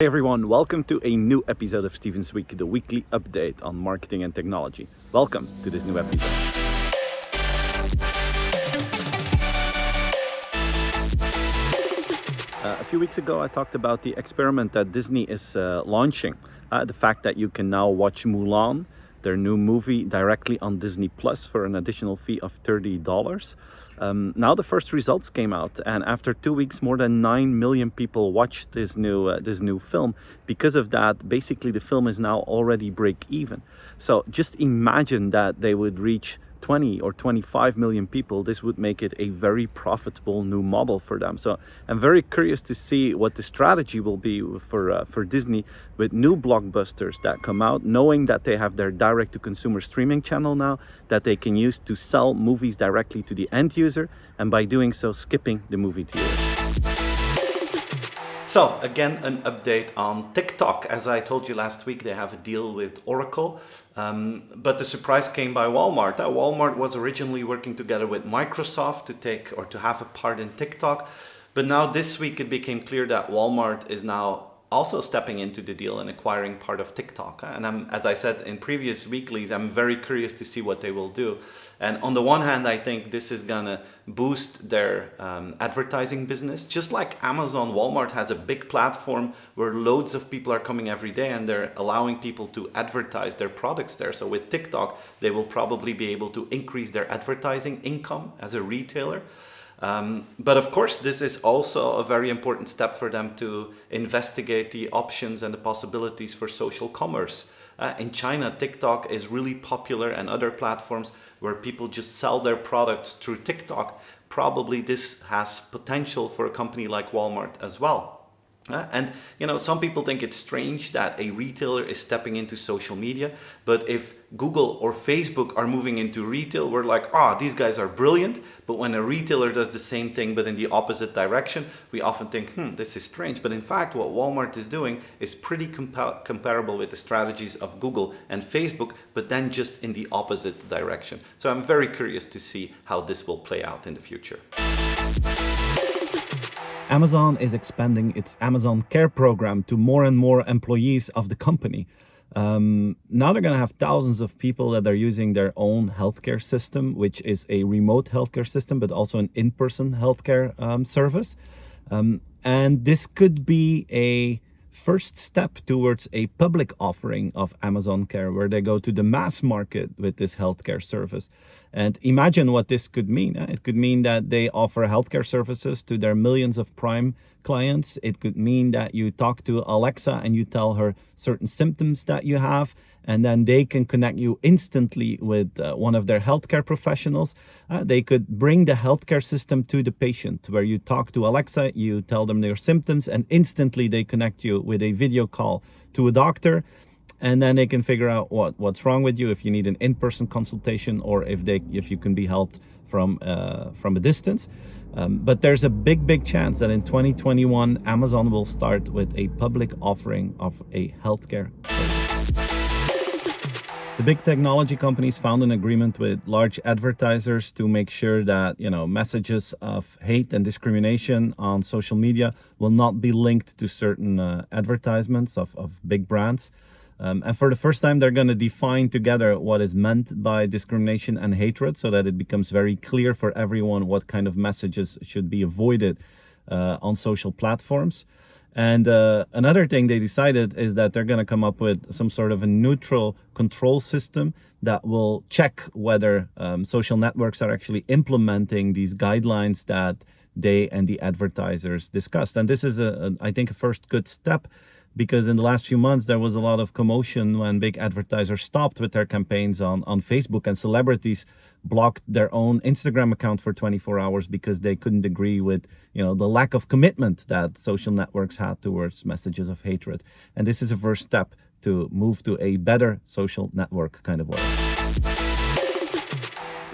Hey everyone, welcome to a new episode of Steven's Week, the weekly update on marketing and technology. Welcome to this new episode. A few weeks ago I talked about the experiment that Disney is launching. The fact that you can now watch Mulan, their new movie, directly on Disney Plus for an additional fee of $30. Now the first results came out, and after 2 weeks, more than 9 million people watched this new film. Because of that, basically the film is now already break even. So just imagine that they would reach 20 or 25 million people. This would make it a very profitable new model for them. So I'm very curious to see what the strategy will be for Disney with new blockbusters that come out, knowing that they have their direct-to-consumer streaming channel now that they can use to sell movies directly to the end user, and by doing so skipping the movie theater. So again, an update on TikTok. As I told you last week, they have a deal with Oracle, but the surprise came by Walmart. Walmart was originally working together with Microsoft to have a part in TikTok, but now this week it became clear that Walmart is now also stepping into the deal and acquiring part of TikTok. And as I said in previous weeklies, I'm very curious to see what they will do. And on the one hand, I think this is gonna boost their advertising business. Just like Amazon, Walmart has a big platform where loads of people are coming every day and they're allowing people to advertise their products there. So with TikTok, they will probably be able to increase their advertising income as a retailer. But of course, this is also a very important step for them to investigate the options and the possibilities for social commerce. In China, TikTok is really popular, and other platforms where people just sell their products through TikTok. Probably this has potential for a company like Walmart as well. And some people think it's strange that a retailer is stepping into social media, but if Google or Facebook are moving into retail, we're like, these guys are brilliant. But when a retailer does the same thing but in the opposite direction, we often think, this is strange. But in fact, what Walmart is doing is pretty comparable with the strategies of Google and Facebook, but then just in the opposite direction. So I'm very curious to see how this will play out in the future. Amazon is expanding its Amazon Care program to more and more employees of the company. Now they're going to have thousands of people that are using their own healthcare system, which is a remote healthcare system, but also an in-person healthcare service. And this could be a first step towards a public offering of Amazon Care, where they go to the mass market with this healthcare service. And imagine what this could mean. It could mean that they offer healthcare services to their millions of Prime clients. It could mean that you talk to Alexa and you tell her certain symptoms that you have, and then they can connect you instantly with one of their healthcare professionals. They could bring the healthcare system to the patient, where you talk to Alexa, you tell them their symptoms, and instantly they connect you with a video call to a doctor. And then they can figure out what's wrong with you, if you need an in-person consultation, or if you can be helped from a distance. But there's a big chance that in 2021, Amazon will start with a public offering of a healthcare service. The big technology companies found an agreement with large advertisers to make sure that messages of hate and discrimination on social media will not be linked to certain advertisements of big brands. And for the first time, they're going to define together what is meant by discrimination and hatred, so that it becomes very clear for everyone what kind of messages should be avoided on social platforms. And another thing they decided is that they're going to come up with some sort of a neutral control system that will check whether social networks are actually implementing these guidelines that they and the advertisers discussed. And this is, I think, a first good step, because in the last few months, there was a lot of commotion when big advertisers stopped with their campaigns on Facebook, and celebrities blocked their own Instagram account for 24 hours because they couldn't agree with the lack of commitment that social networks had towards messages of hatred. And this is a first step to move to a better social network kind of world.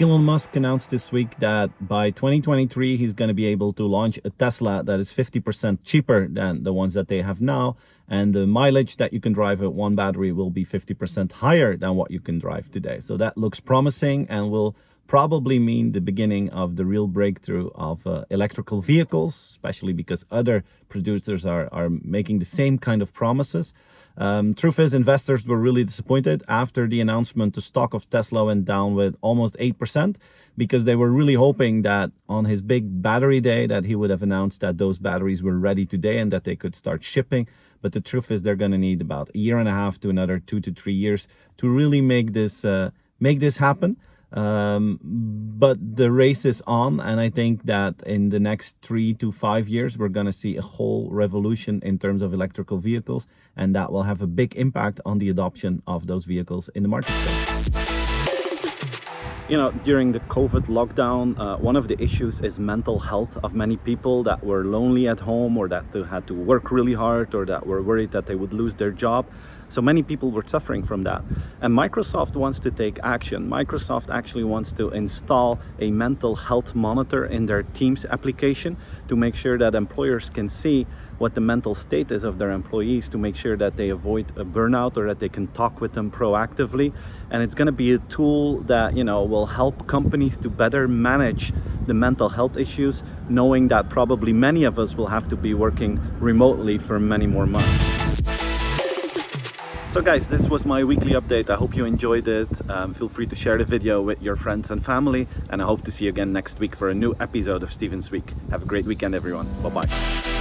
Elon Musk announced this week that by 2023, he's going to be able to launch a Tesla that is 50% cheaper than the ones that they have now. And the mileage that you can drive with one battery will be 50% higher than what you can drive today. So that looks promising and will probably mean the beginning of the real breakthrough of electrical vehicles, especially because other producers are making the same kind of promises. Truth is, investors were really disappointed after the announcement. The stock of Tesla went down with almost 8% because they were really hoping that on his big battery day that he would have announced that those batteries were ready today and that they could start shipping. But the truth is they're going to need about a year and a half to another 2 to 3 years to really make this happen. But the race is on, and I think that in the next 3 to 5 years we're going to see a whole revolution in terms of electrical vehicles, and that will have a big impact on the adoption of those vehicles in the marketplace. You know, during the COVID lockdown, one of the issues is mental health of many people that were lonely at home, or that they had to work really hard, or that were worried that they would lose their job. So many people were suffering from that. And Microsoft wants to take action. Microsoft actually wants to install a mental health monitor in their Teams application to make sure that employers can see what the mental state is of their employees, to make sure that they avoid a burnout or that they can talk with them proactively. And it's going to be a tool that, you know, will help companies to better manage the mental health issues, knowing that probably many of us will have to be working remotely for many more months. So guys, this was my weekly update. I hope you enjoyed it. Feel free to share the video with your friends and family, and I hope to see you again next week for a new episode of Steven's Week. Have a great weekend, everyone. Bye-bye.